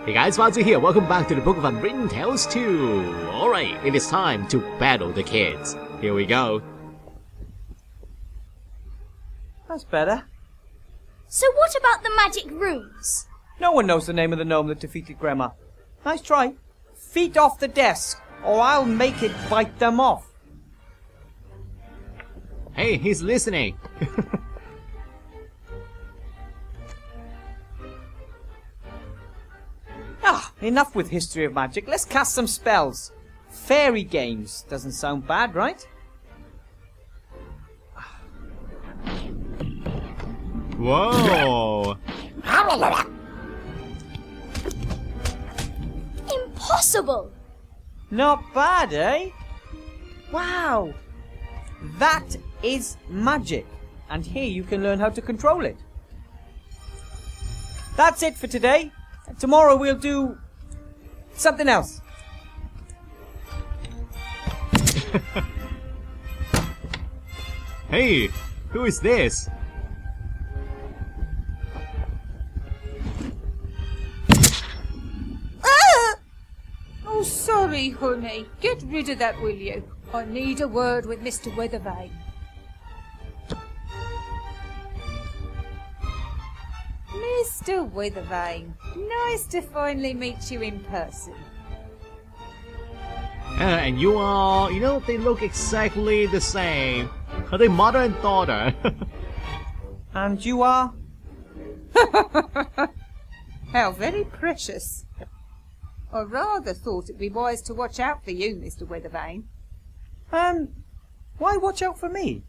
Hey guys, Fonzie here. Welcome back to the Book of Unwritten Tales 2. Alright, it is time to battle the kids. Here we go. That's better. So what about the magic runes? No one knows the name of the gnome that defeated Grandma. Nice try. Feet off the desk, or I'll make it bite them off. Hey, he's listening. Enough with history of magic. Let's cast some spells. Fairy games. Doesn't sound bad, right? Whoa. Impossible! Not bad, eh? Wow. That is magic. And here you can learn how to control it. That's it for today. Tomorrow we'll do something else. Hey, who is this? Oh, sorry, honey. Get rid of that, will you? I need a word with Mr. Weathervane. Mr. Weathervane, nice to finally meet you in person. And you are... You know, they look exactly the same. Are they mother and daughter? And you are? How very precious. I rather thought it'd be wise to watch out for you, Mr. Weathervane. Why watch out for me?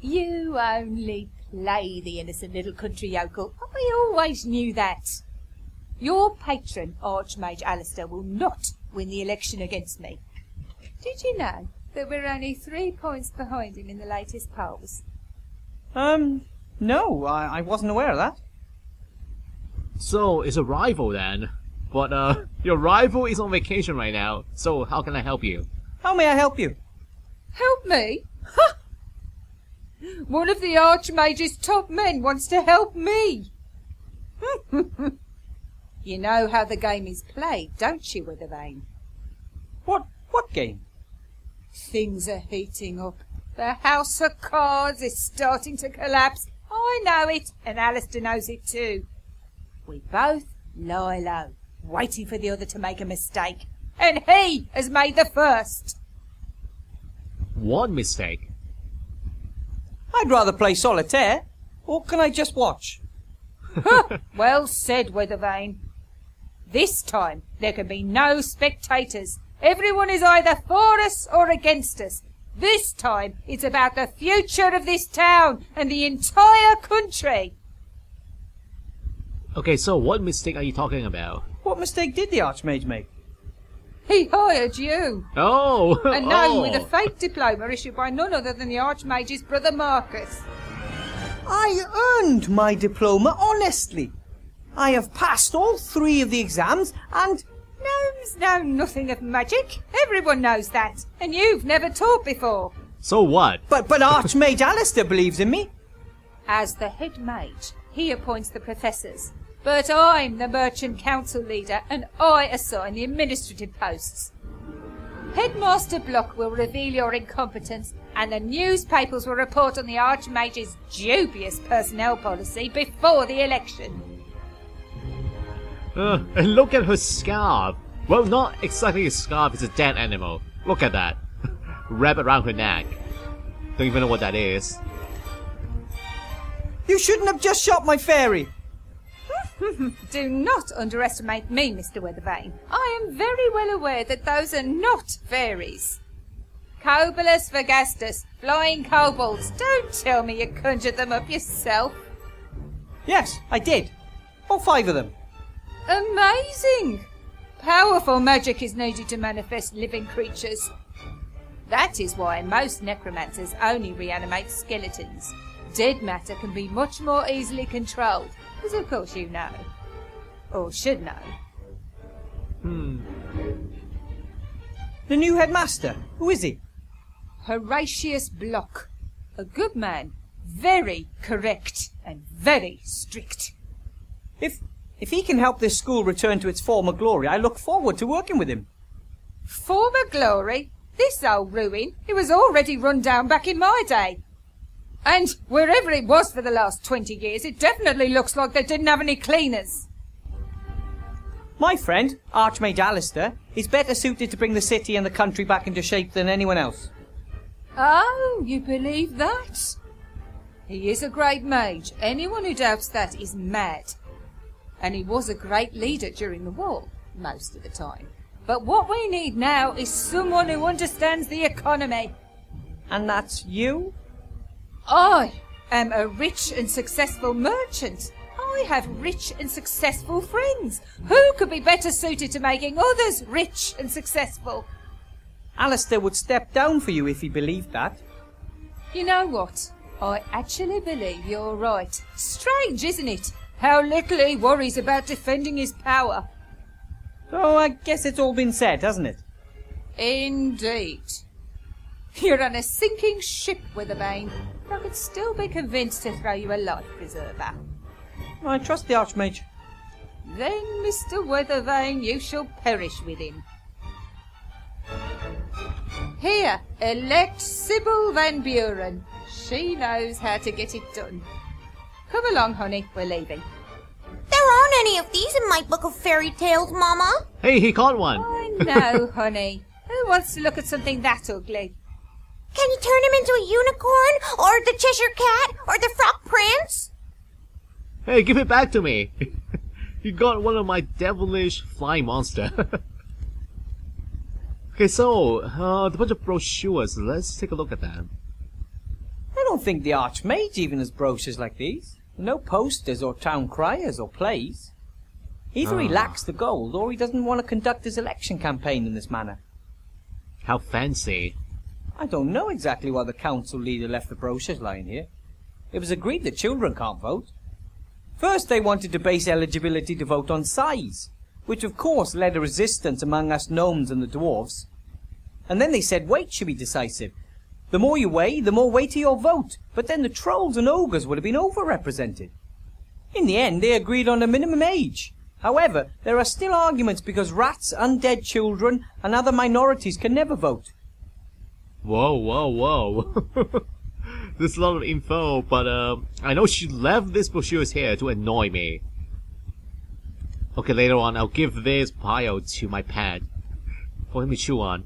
You only play the innocent little country yokel. I always knew that. Your patron, Archmage Alistair, will not win the election against me. Did you know that we're only 3 points behind him in the latest polls? No, I wasn't aware of that. So, it's a rival then. But, your rival is on vacation right now. So, how can I help you? How may I help you? Help me? Ha! One of the Archmage's top men wants to help me. You know how the game is played, don't you, Weathervane? What game? Things are heating up. The House of Cards is starting to collapse. I know it, and Alistair knows it too. We both lie low, waiting for the other to make a mistake. And he has made the first. What mistake? I'd rather play solitaire. Or can I just watch? Well said, Weathervane. This time there can be no spectators. Everyone is either for us or against us. This time it's about the future of this town and the entire country. Okay, so what mistake are you talking about? What mistake did the Archmage make? He hired you. Oh! A gnome with a fake diploma issued by none other than the Archmage's brother Marcus. I earned my diploma honestly. I have passed all 3 of the exams and... Gnomes know nothing of magic. Everyone knows that. And you've never taught before. So what? But Archmage Alistair believes in me. As the head mage, he appoints the professors. But I'm the merchant council leader and I assign the administrative posts. Headmaster Block will reveal your incompetence and the newspapers will report on the Archmage's dubious personnel policy before the election. And look at her scarf. Well, not exactly a scarf, it's a dead animal. Look at that. Wrap around her neck. Don't even know what that is. You shouldn't have just shot my fairy. Do not underestimate me, Mr. Weathervane. I am very well aware that those are not fairies. Cobolus Vergastus, flying kobolds. Don't tell me you conjured them up yourself. Yes, I did. All 5 of them. Amazing! Powerful magic is needed to manifest living creatures. That is why most necromancers only reanimate skeletons. Dead matter can be much more easily controlled, as of course you know. Or should know. The new headmaster. Who is he? Horatius Block. A good man. Very correct and very strict. If If he can help this school return to its former glory, I look forward to working with him. Former glory? This old ruin, it was already run down back in my day. And wherever it was for the last 20 years, it definitely looks like they didn't have any cleaners. My friend, Archmage Alistair, is better suited to bring the city and the country back into shape than anyone else. Oh, you believe that? He is a great mage. Anyone who doubts that is mad. And he was a great leader during the war, most of the time. But what we need now is someone who understands the economy. And that's you? I am a rich and successful merchant. I have rich and successful friends. Who could be better suited to making others rich and successful? Alistair would step down for you if he believed that. You know what? I actually believe you're right. Strange, isn't it? How little he worries about defending his power. So I guess it's all been said, hasn't it? Indeed. You're on a sinking ship, Witherbane. I could still be convinced to throw you a life preserver. I trust the Archmage. Then, Mr. Weathervane, you shall perish with him. Here, elect Sybil Van Buren. She knows how to get it done. Come along, honey, we're leaving. There aren't any of these in my book of fairy tales, Mama. Hey, he caught one. I know, honey. Who wants to look at something that ugly? Can you turn him into a unicorn, or the Cheshire Cat, or the Frog Prince? Hey, give it back to me. You got one of my devilish flying monster. Okay, so, the bunch of brochures. Let's take a look at them. I don't think the Archmage even has brochures like these. No posters or town criers or plays. Either he lacks the gold, or he doesn't want to conduct his election campaign in this manner. How fancy. I don't know exactly why the council leader left the brochures lying here. It was agreed that children can't vote. First they wanted to base eligibility to vote on size, which of course led to resistance among us gnomes and the dwarves. And then they said weight should be decisive. The more you weigh, the more weighty your vote, but then the trolls and ogres would have been overrepresented. In the end, they agreed on a minimum age. However, there are still arguments because rats, undead children, and other minorities can never vote. Whoa, whoa, whoa. There's a lot of info, but I know she left these brochures here to annoy me. Okay, later on, I'll give this pile to my pet for him to chew on.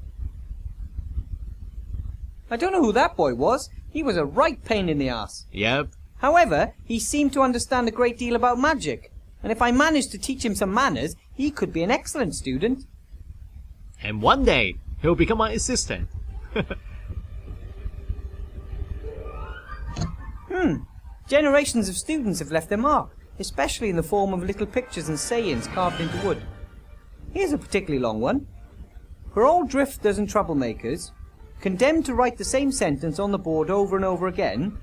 I don't know who that boy was. He was a right pain in the ass. Yep. However, he seemed to understand a great deal about magic, and if I managed to teach him some manners, he could be an excellent student. And one day, he'll become my assistant. Generations of students have left their mark, especially in the form of little pictures and sayings carved into wood. Here's a particularly long one. For all drifters and troublemakers, condemned to write the same sentence on the board over and over again,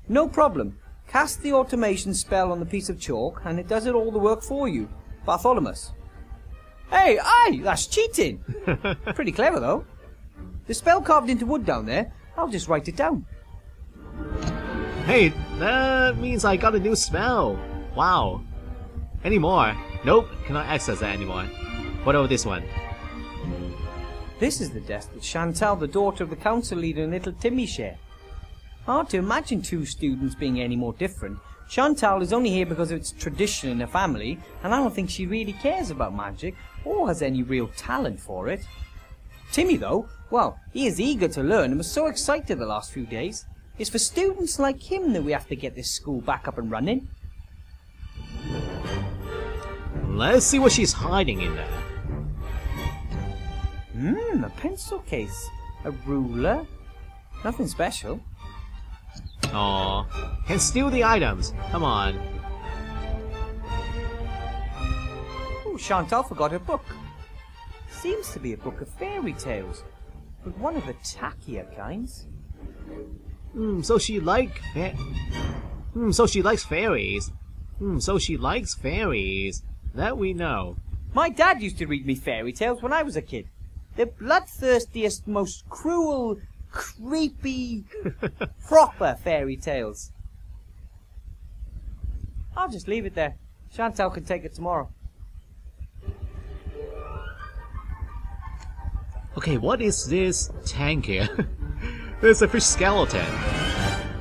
no problem. Cast the automation spell on the piece of chalk and it does it all the work for you. Bartholomew. Hey, aye, that's cheating. Pretty clever though. The spell carved into wood down there, I'll just write it down. Hey, that means I got a new spell. Wow. Any more? Nope, cannot access that anymore. What about this one? This is the desk that Chantal, the daughter of the council leader, and little Timmy share. Hard to imagine two students being any more different. Chantal is only here because of its tradition in her family, and I don't think she really cares about magic, or has any real talent for it. Timmy, though, well, he is eager to learn and was so excited the last few days. It's for students like him that we have to get this school back up and running. Let's see what she's hiding in there. A pencil case. A ruler. Nothing special. Aww. Can steal the items. Come on. Oh, Chantal forgot her book. Seems to be a book of fairy tales, but one of the tackier kinds. So she likes fairies. So she likes fairies. That we know. My dad used to read me fairy tales when I was a kid. The bloodthirstiest, most cruel, creepy, proper fairy tales. I'll just leave it there. Chantal can take it tomorrow. Okay, what is this tank here? There's a fish skeleton.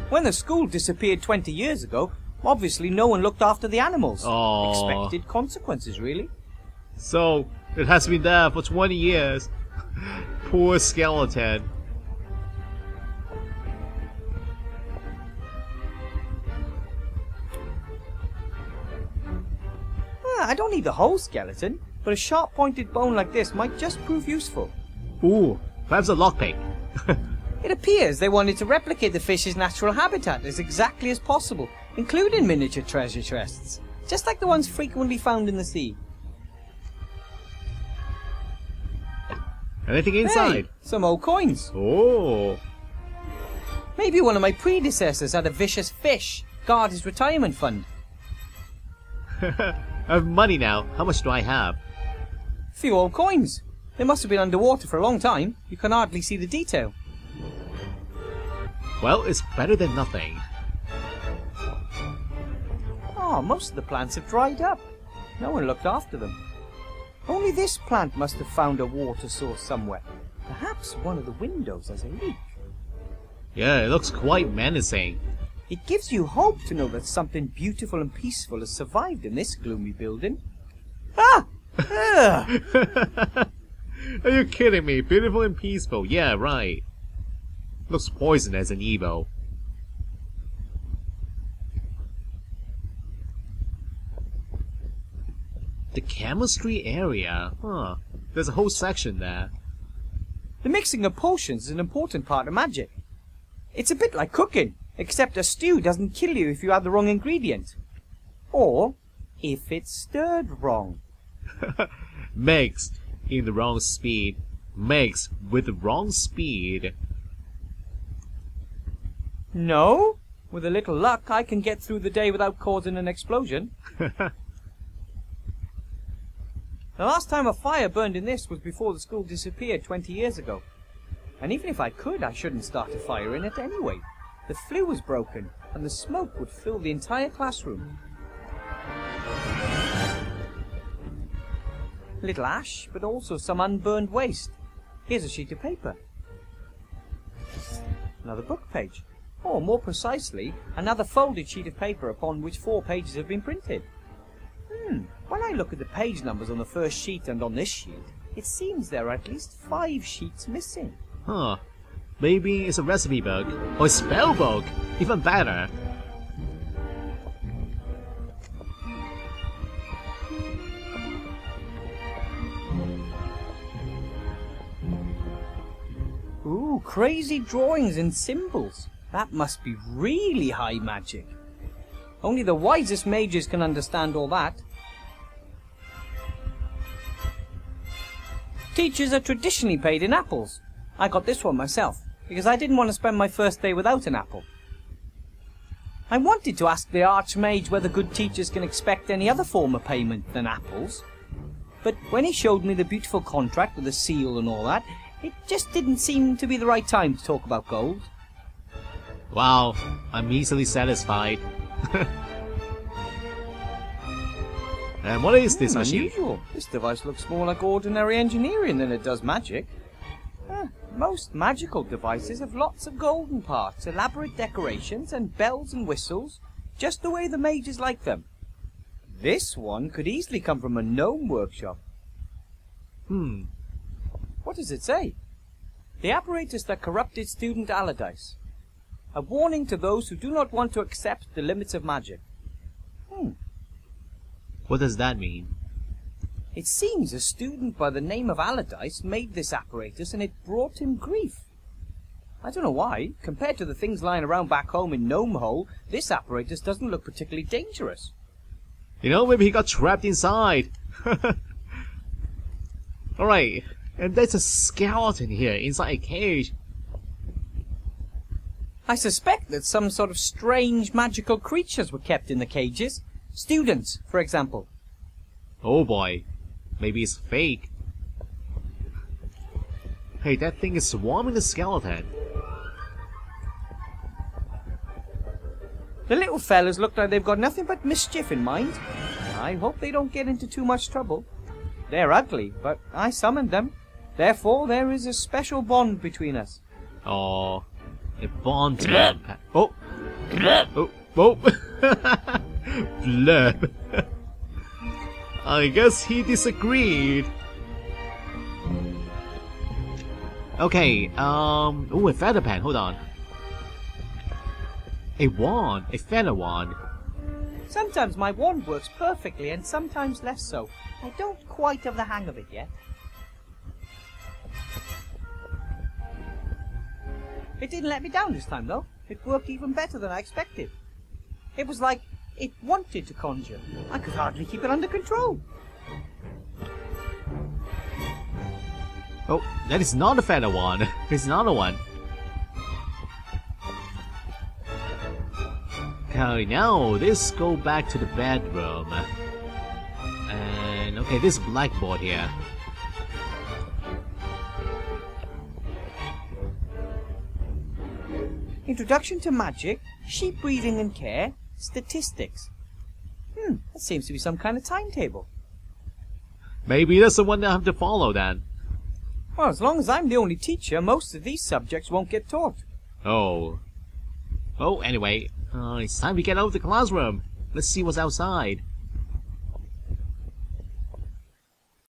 When the school disappeared 20 years ago, obviously no one looked after the animals. Oh. Expected consequences, really. So, it has been there for 20 years. Poor skeleton. I don't need the whole skeleton, but a sharp-pointed bone like this might just prove useful. Ooh, perhaps a lockpick. It appears they wanted to replicate the fish's natural habitat as exactly as possible, including miniature treasure chests, just like the ones frequently found in the sea. Anything inside? Hey, some old coins. Oh. Maybe one of my predecessors had a vicious fish guard his retirement fund. I have money now. How much do I have? Few old coins. They must have been underwater for a long time. You can hardly see the detail. Well, it's better than nothing. Oh, most of the plants have dried up. No one looked after them. Only this plant must have found a water source somewhere. Perhaps one of the windows has a leak. Yeah, it looks quite menacing. It gives you hope to know that something beautiful and peaceful has survived in this gloomy building. Ah! Ugh. Are you kidding me? Beautiful and peaceful. Yeah, right. Looks poisonous and evil. The chemistry area. Huh. There's a whole section there. The mixing of potions is an important part of magic. It's a bit like cooking, except a stew doesn't kill you if you add the wrong ingredient. Or if it's stirred wrong. Mixed in the wrong speed. Mixed with the wrong speed. No? With a little luck, I can get through the day without causing an explosion. The last time a fire burned in this was before the school disappeared 20 years ago. And even if I could, I shouldn't start a fire in it anyway. The flue was broken, and the smoke would fill the entire classroom. A little ash, but also some unburned waste. Here's a sheet of paper. Another book page. Or, more precisely, another folded sheet of paper upon which 4 pages have been printed. When I look at the page numbers on the first sheet and on this sheet, it seems there are at least 5 sheets missing. Huh. Maybe it's a recipe book. Or a spell book. Even better. Ooh, crazy drawings and symbols. That must be really high magic. Only the wisest mages can understand all that. Teachers are traditionally paid in apples. I got this one myself, because I didn't want to spend my first day without an apple. I wanted to ask the Archmage whether good teachers can expect any other form of payment than apples. But when he showed me the beautiful contract with the seal and all that, it just didn't seem to be the right time to talk about gold. Wow, I'm easily satisfied. And what is this machine? Unusual. This device looks more like ordinary engineering than it does magic. Most magical devices have lots of golden parts, elaborate decorations, and bells and whistles, just the way the mages like them. This one could easily come from a gnome workshop. What does it say? The apparatus that corrupted student Allardyce. A warning to those who do not want to accept the limits of magic. What does that mean? It seems a student by the name of Allardyce made this apparatus and it brought him grief. I don't know why. Compared to the things lying around back home in Gnome Hole, this apparatus doesn't look particularly dangerous. You know, maybe he got trapped inside. Alright, and there's a skeleton here inside a cage. I suspect that some sort of strange magical creatures were kept in the cages. Students, for example. Oh boy, maybe it's fake. Hey, that thing is swarming the skeleton. The little fellas look like they've got nothing but mischief in mind. I hope they don't get into too much trouble. They're ugly, but I summoned them. Therefore, there is a special bond between us. Oh, a bond to the pet. Oh, oh, oh. Blurb. I guess he disagreed. Okay, ooh, a feather pen, hold on. A wand, a feather wand. Sometimes my wand works perfectly and sometimes less so. I don't quite have the hang of it yet. It didn't let me down this time though. It worked even better than I expected. It was like it wanted to conjure. I could hardly keep it under control. Oh, that is not a feather wand. It's another one. Okay, now let's go back to the bedroom. And okay, this blackboard here. Introduction to magic, sheep breeding and care, statistics. That seems to be some kind of timetable. Maybe that's the one that I have to follow then. Well, as long as I'm the only teacher, most of these subjects won't get taught. Oh. Oh, anyway, it's time to get out of the classroom. Let's see what's outside.